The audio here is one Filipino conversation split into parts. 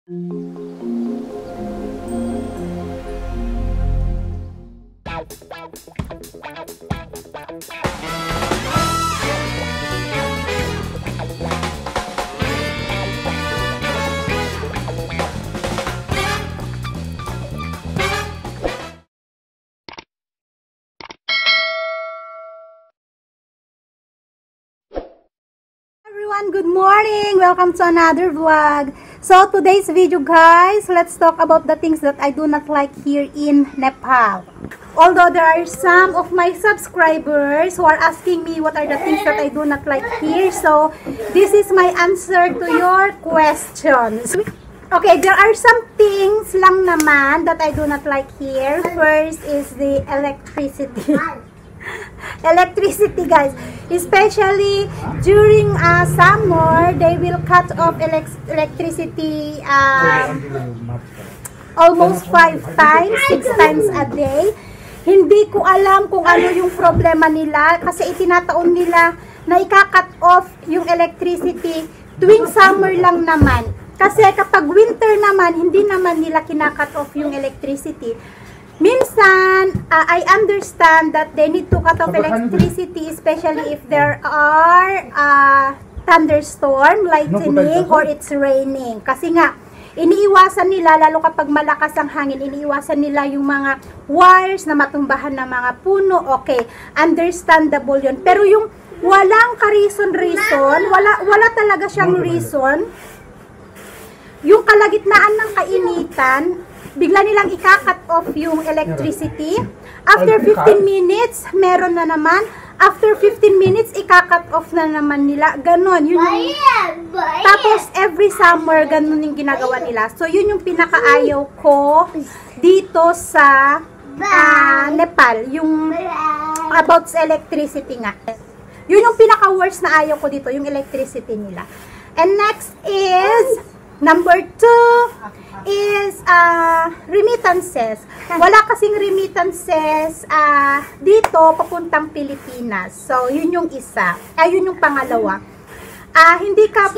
Everyone, good morning! Welcome to another vlog. So today's video, guys, let's talk about the things that I do not like here in Nepal. Although there are some of my subscribers who are asking me what are the things that I do not like here, so this is my answer to your questions. Okay, there are some things lang naman that I do not like here. First is the electricity. Electricity, guys, especially during summer, they will cut off electricity almost 5 times, 6 times a day. Hindi ko alam kung ano yung problema nila kasi itinataon nila na ika-cut off yung electricity tuwing summer lang naman. Kasi kapag winter naman, hindi naman nila kina-cut off yung electricity. Minsan, I understand that they need to cut off electricity, especially if there are thunderstorm, lightning, or it's raining. Kasi nga, iniiwasan nila, lalo kapag malakas ang hangin, iniiwasan nila yung mga wires na matumbahan ng mga puno. Okay, understandable yun. Pero yung walang ka-reason, wala talaga siyang reason, yung kalagitnaan ng kainitan, bigla nilang ika-cut off yung electricity. After 15 minutes, meron na naman. After 15 minutes, ika-cut off na naman nila. Ganon. Yun yung... Tapos, every summer, ganon yung ginagawa nila. So, yun yung pinakaayaw ko dito sa Nepal. Yung about sa electricity nga. Yun yung pinaka-worst na ayaw ko dito, yung electricity nila. And next is... Number 2 is remittances. Wala kasing remittances dito papuntang Pilipinas. So, yun yung isa. Yun yung pangalawa. Hindi ka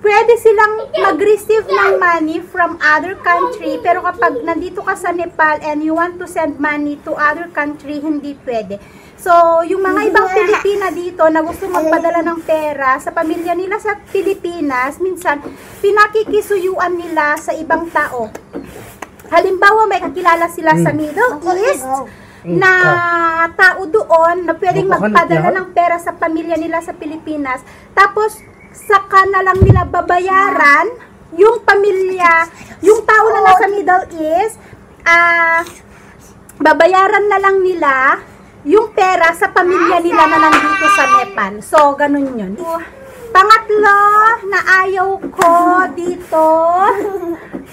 pwede silang mag-receive ng money from other country, pero kapag nandito ka sa Nepal and you want to send money to other country, hindi pwede. So, yung mga ibang Pilipina dito na gusto magpadala ng pera sa pamilya nila sa Pilipinas, minsan, pinakikisuyuan nila sa ibang tao. Halimbawa, may kakilala sila sa Middle East na tao doon na pwedeng magpadala ng pera sa pamilya nila sa Pilipinas. Tapos, saka na lang nila babayaran yung pamilya, yung tao na nasa Middle East, babayaran na lang nila yung pera sa pamilya nila na nandito sa Nepal. So, ganun yun. Pangatlo na ayaw ko dito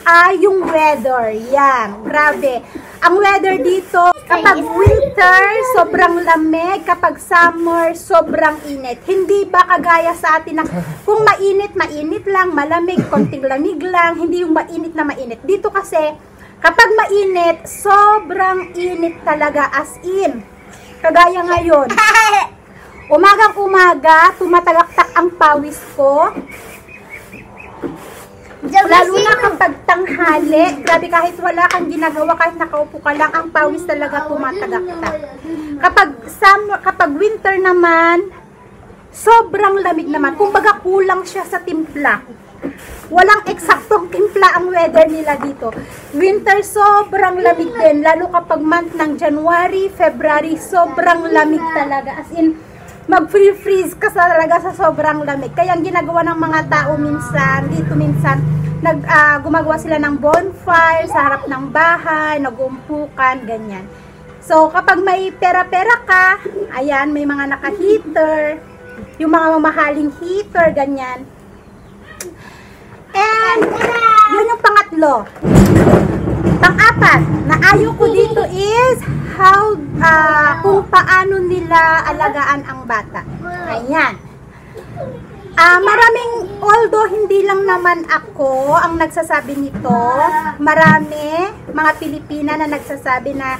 ay yung weather. Yan, grabe. Ang weather dito, kapag winter, sobrang lamig. Kapag summer, sobrang init. Hindi ba kagaya sa atin na kung mainit, mainit lang, malamig, konting lamig lang, hindi yung mainit na mainit. Dito kasi, kapag mainit, sobrang init talaga, as in. Kagaya ngayon, umagang-umaga, tumatagaktak ang pawis ko. Lalo na kapag tanghali, grabe, kahit wala kang ginagawa, kahit nakaupo ka lang, ang pawis talaga tumatagaktak. Kapag winter naman, sobrang lamig naman. Kumbaga kulang siya sa timpla. Walang eksaktong timpla ang weather nila dito. Winter, sobrang lamig din. Lalo kapag month ng January, February, sobrang lamig talaga. As in, mag-freeze ka talaga sa sobrang lamig. Kaya ang ginagawa ng mga tao minsan, gumagawa sila ng bonfire sa harap ng bahay, nag-umpukan, ganyan. So, kapag may pera-pera ka, ayan, may mga naka-heater, yung mga mamahaling heater, ganyan. And, yun yung pangatlo. Pang-apat, na ayaw ko dito is kung paano nila alagaan ang bata. Ayan. Maraming, although hindi lang naman ako ang nagsasabi nito, marami mga Pilipina na nagsasabi na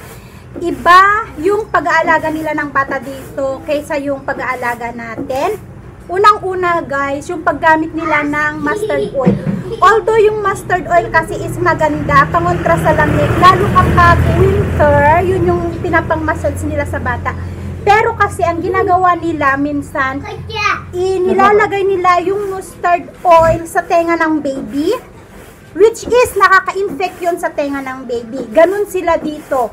iba yung pag-aalaga nila ng bata dito kaysa yung pag-aalaga natin. Unang-una, guys, yung paggamit nila ng mustard oil. Although yung mustard oil kasi is maganda, pangontra sa lamig, lalo kapag winter, yun yung pinapang-massage nila sa bata. Pero kasi ang ginagawa nila minsan, inilalagay nila yung mustard oil sa tenga ng baby, which is nakaka-infect yun sa tenga ng baby. Ganun sila dito.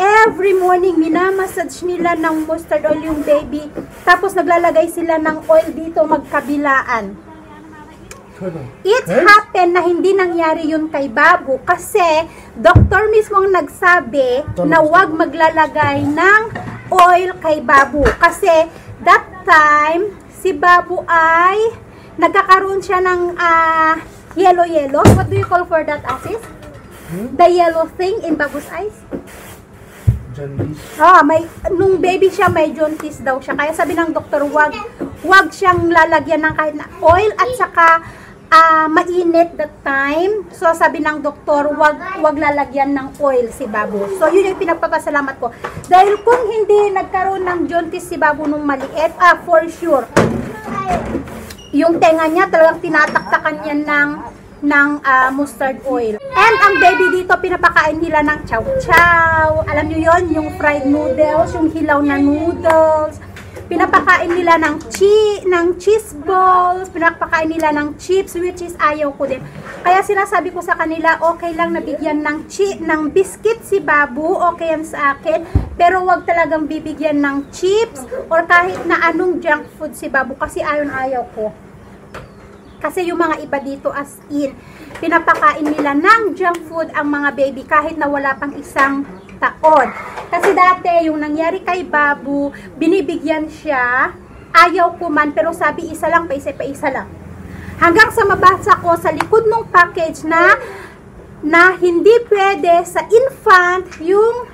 Every morning, minamassage nila ng mustard oil yung baby, tapos naglalagay sila ng oil dito magkabilaan. It happened na hindi nangyari yun kay Babu kasi doktor mismo ang nagsabi na huwag maglalagay ng oil kay Babu. Kasi that time, si Babu ay nagkakaroon siya ng yellow. What do you call for that, Asis? The yellow thing in Babu's eyes? Jaundice. Nung baby siya, may jaundice daw siya. Kaya sabi ng doktor, wag siyang lalagyan ng kahit na oil at saka mainit that time. So sabi ng doktor, wag lalagyan ng oil si Babu. So yun yung pinagpapasalamat ko. Dahil kung hindi nagkaroon ng jaundice si Babu nung maliit, for sure, yung tenga niya talagang tinataktakan niya ng mustard oil. And ang baby dito, pinapakain nila ng chow-chow. Alam nyo yon, yung fried noodles, yung hilaw na noodles. Pinapakain nila ng cheese balls, pinapakain nila ng chips, which is ayaw ko din. Kaya sinasabi ko sa kanila, okay lang nabigyan ng biscuit si Babu, okay yan sa akin, pero wag talagang bibigyan ng chips or kahit na anong junk food si Babu kasi ayaw ko. Kasi yung mga iba dito as in, pinapakain nila ng junk food ang mga baby kahit na wala pang isang taon. Kasi dati, yung nangyari kay Babu, binibigyan siya, ayaw ko man, pero sabi isa lang, paisa lang. Hanggang sa mabasa ko sa likod ng package na hindi pwede sa infant yung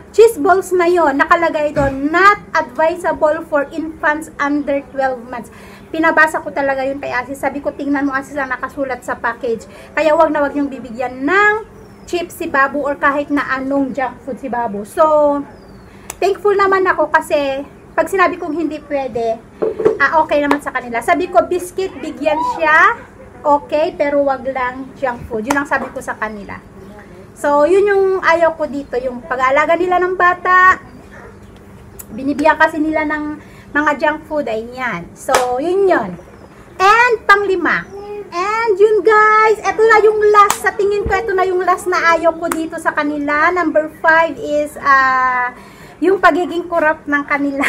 cheese balls na yon, nakalagay doon, not advisable for infants under 12 months. Pinabasa ko talaga yun kay Asis. Sabi ko, tingnan mo Asis ang nakasulat sa package. Kaya wag na wag niyong bibigyan ng chips si Babu or kahit na anong junk food si Babu. So, thankful naman ako kasi pag sinabi kong hindi pwede, okay naman sa kanila. Sabi ko, biscuit, bigyan siya, okay, pero wag lang junk food. Yun ang sabi ko sa kanila. So, yun yung ayaw ko dito, yung pag-aalaga nila ng bata, binibigyan kasi nila ng mga junk food, ay yan. So, yun yun. And, panglima. And, yun guys, eto na yung last, sa tingin ko, eto na yung last na ayaw ko dito sa kanila. Number 5 is, yung pagiging corrupt ng kanila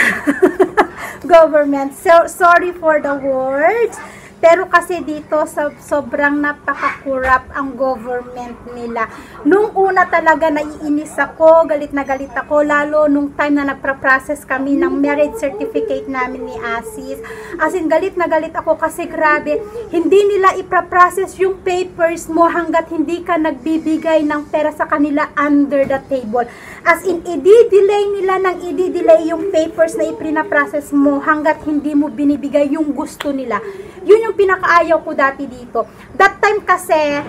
government. So, sorry for the words. Pero kasi dito, sobrang napaka-corrupt ang government nila. Nung una talaga naiinis ako, galit na galit ako, lalo nung time na nagpa-process kami ng marriage certificate namin ni Asis. As in, galit na galit ako kasi grabe, hindi nila ipra-process yung papers mo hanggat hindi ka nagbibigay ng pera sa kanila under the table. As in, i-delay nila ng i-delay yung papers na ipina-process mo hanggat hindi mo binibigay yung gusto nila. Yun yung pinakaayaw ko dati dito. That time kasi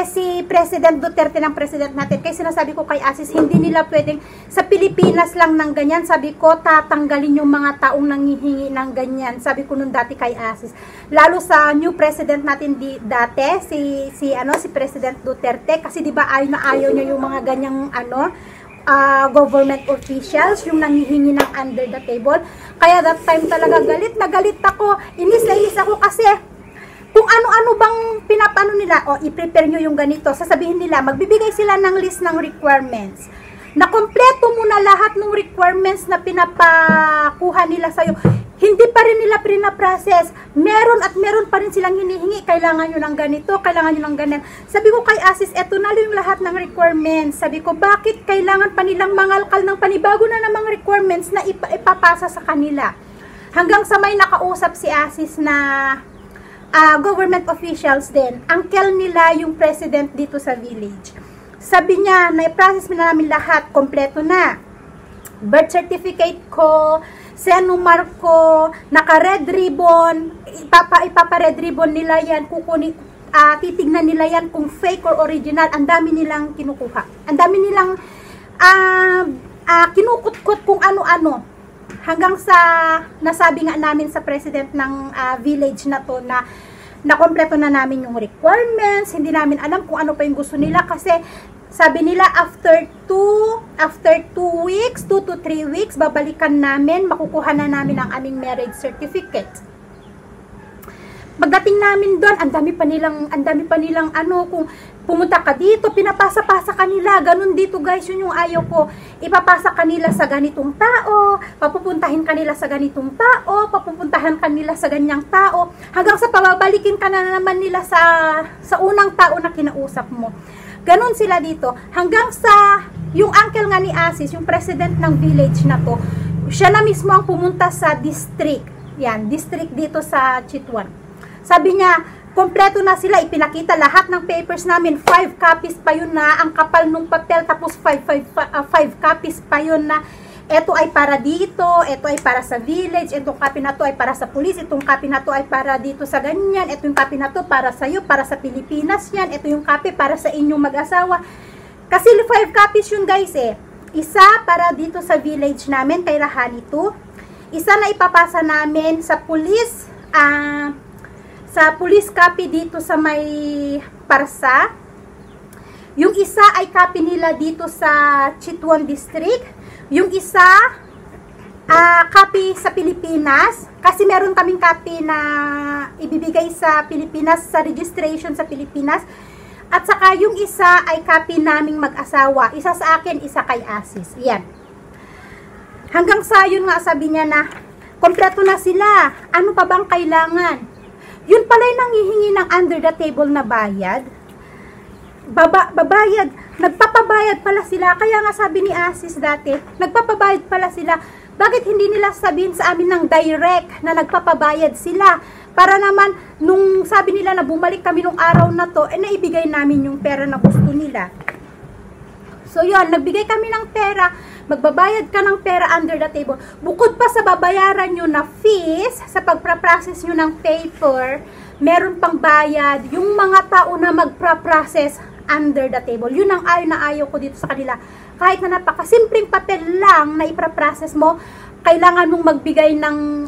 si President Duterte ng president natin, kaya sinasabi ko kay Asis, hindi nila pwedeng sa Pilipinas lang ng ganyan. Sabi ko, tatanggalin yung mga taong nanghihingi ng ganyan. Sabi ko nun dati kay Asis. Lalo sa new president natin dati, si President Duterte, kasi di ba ayaw niya yung mga ganyang government officials, yung nanghihingi ng under the table. Kaya that time talaga galit na galit ako, inis na inis ako kasi kung ano-ano bang pinapano nila, i-prepare nyo yung ganito, sasabihin nila, magbibigay sila ng list ng requirements. Na kompleto mo na lahat ng requirements na pinapakuha nila sa'yo. Hindi pa rin nila pina-process. Meron at meron pa rin silang hinihingi. Kailangan nyo ng ganito, kailangan nyo ng ganyan. Sabi ko kay Asis, eto na yung lahat ng requirements. Sabi ko, bakit kailangan pa nilang mangalkal ng panibago na namang requirements na ipapasa sa kanila? Hanggang sa may nakausap si Asis na government officials din. Uncle nila yung president dito sa village. Sabi niya, na-process na namin lahat, kompleto na. Birth certificate ko, senumar ko, naka-red ribbon, ipapa-red ribbon nila yan, titignan nila yan kung fake or original. Ang dami nilang kinukuha. Ang dami nilang kinukutkot kung ano-ano. hanggang sa nasabi nga namin sa president ng village na to na nakompleto na namin yung requirements. Hindi namin alam kung ano pa yung gusto nila kasi sabi nila after 2 weeks, 2 to 3 weeks, babalikan namin, makukuha na namin ang aming marriage certificate. Pagdating namin doon, ang dami pa nilang ano, kung pumunta ka dito, pinapasa-pasa kanila, ganun dito guys, yun yung ayaw ko. Ipapasa kanila sa ganitong tao, papupuntahin kanila sa ganitong tao, papupuntahan kanila sa ganyang tao, hanggang sa pababalikin ka na naman nila sa unang tao na kinausap mo. Ganun sila dito, hanggang sa yung uncle nga ni Asis, yung president ng village na to, siya na mismo ang pumunta sa district, yan, district dito sa Chitwan. Sabi niya, kompleto na sila, ipinakita lahat ng papers namin, 5 copies pa yun na, ang kapal nung papel, tapos 5 copies pa yun na, eto ay para dito, eto ay para sa village, itong copy na to ay para sa police, itong copy na to ay para dito sa ganyan, eto yung copy na to para sa iyo, para sa Pilipinas yan, eto yung copy para sa inyong mag-asawa. Kasi 5 copies yun guys eh. Isa para dito sa village namin, kay Rahanito. Isa na ipapasa namin sa police, sa police copy dito sa may Parsa. Yung isa ay copy nila dito sa Chitwan District. Yung isa, copy sa Pilipinas. Kasi meron kaming copy na ibibigay sa Pilipinas, sa registration sa Pilipinas. At saka yung isa ay copy naming mag-asawa. Isa sa akin, isa kay Asis. Yan. Hanggang sa yun nga sabi niya na, kompleto na sila. Ano pa bang kailangan? Yun pala yung nanghihingi ng under the table na bayad. Babayad. Nagpapabayad pala sila. Kaya nga sabi ni Asis dati, nagpapabayad pala sila. Bakit hindi nila sabihin sa amin ng direct na nagpapabayad sila? Para naman, nung sabi nila na bumalik kami nung araw na to, naibigay namin yung pera na gusto nila. So yun, nagbigay kami ng pera. Magbabayad ka ng pera under the table. Bukod pa sa babayaran nyo na fees, sa pagpa-process nyo ng paper, meron pang bayad yung mga tao na magpa-process under the table. Yun ang ayaw ko dito sa kanila. Kahit na napakasimpleng papel lang na ipra-process mo, kailangan mong magbigay ng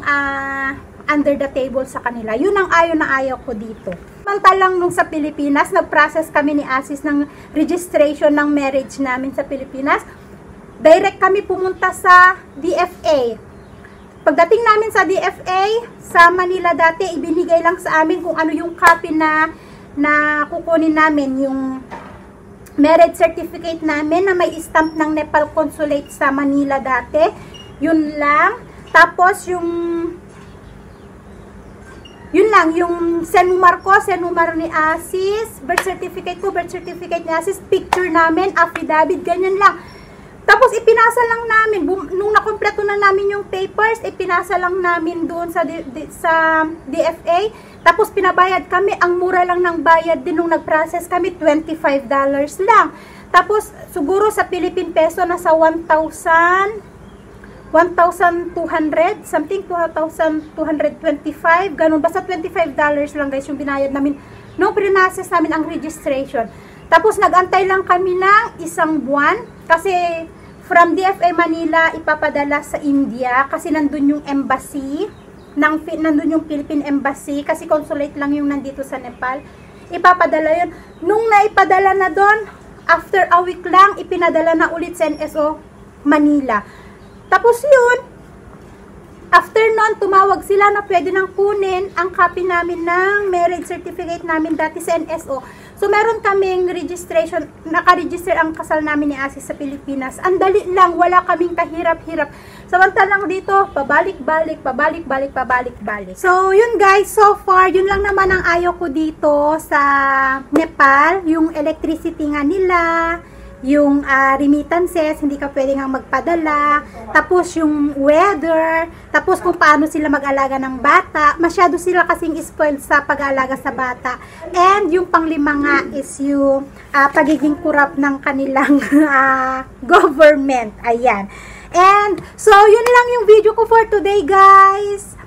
under the table sa kanila. Yun ang ayaw ko dito. Samantalang nung sa Pilipinas, nag-process kami ni Asis ng registration ng marriage namin sa Pilipinas. Direct kami pumunta sa DFA. Pagdating namin sa DFA, sa Manila dati, ibinigay lang sa amin kung ano yung copy na kukunin namin, yung marriage certificate namin na may stamp ng Nepal Consulate sa Manila dati. Yun lang. Tapos yung senumar ko, senumar ni Asis, birth certificate ko, birth certificate ni Asis, picture namin, affidavit, ganyan lang. Tapos ipinasa lang namin, nung nakompleto na namin yung papers, ipinasa lang namin doon sa DFA. Tapos pinabayad kami, ang mura lang ng bayad din nung nag-process kami, $25 lang. Tapos siguro sa Philippine peso nasa 1,200, something 2,225, ganun. Basta $25 lang guys yung binayad namin nung pinprocess namin ang registration. Tapos nag-antay lang kami ng 1 buwan kasi from DFA Manila ipapadala sa India kasi nandun yung embassy, nandun yung Philippine Embassy kasi consulate lang yung nandito sa Nepal. Ipapadala yun. Nung naipadala na doon, after a week lang, ipinadala na ulit sa NSO Manila. Tapos yun, after nun, tumawag sila na pwede nang kunin ang copy namin ng marriage certificate namin dati sa NSO. So, meron kaming registration, naka-register ang kasal namin ni Asis sa Pilipinas. Ang dali lang, wala kaming kahirap-hirap. Samantalang dito, pabalik-balik. So, yun guys, so far, yun lang naman ang ayaw ko dito sa Nepal. Yung electricity nga nila, yung remittances, hindi ka pwede nga magpadala, tapos yung weather, tapos kung paano sila mag-alaga ng bata, masyado sila kasing spoiled sa pag-aalaga sa bata, and yung panglima nga is yung pagiging corrupt ng kanilang government, ayan. And so yun lang yung video ko for today guys.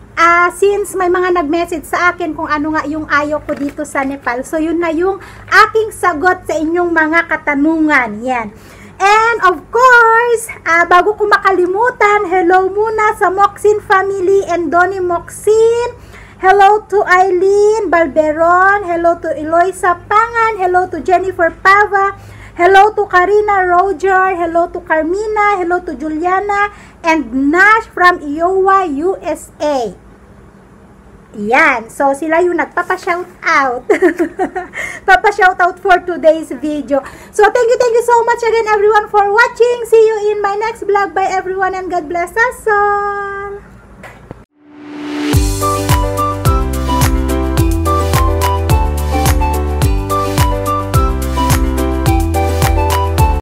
Since may mga nag-message sa akin kung ano nga yung ayaw ko dito sa Nepal. So, yun na yung aking sagot sa inyong mga katanungan. Yan. And of course, bago ko makalimutan, hello muna sa Moxin family and Donnie Moxin. Hello to Eileen Balberon. Hello to Eloisa Pangan. Hello to Jennifer Pava. Hello to Karina Roger. Hello to Carmina. Hello to Juliana. And Nash from Iowa, USA. Yan. So, sila yung nagpapa-shoutout. Papa-shoutout for today's video. So, thank you so much again everyone for watching. See you in my next vlog. Bye everyone and God bless us all.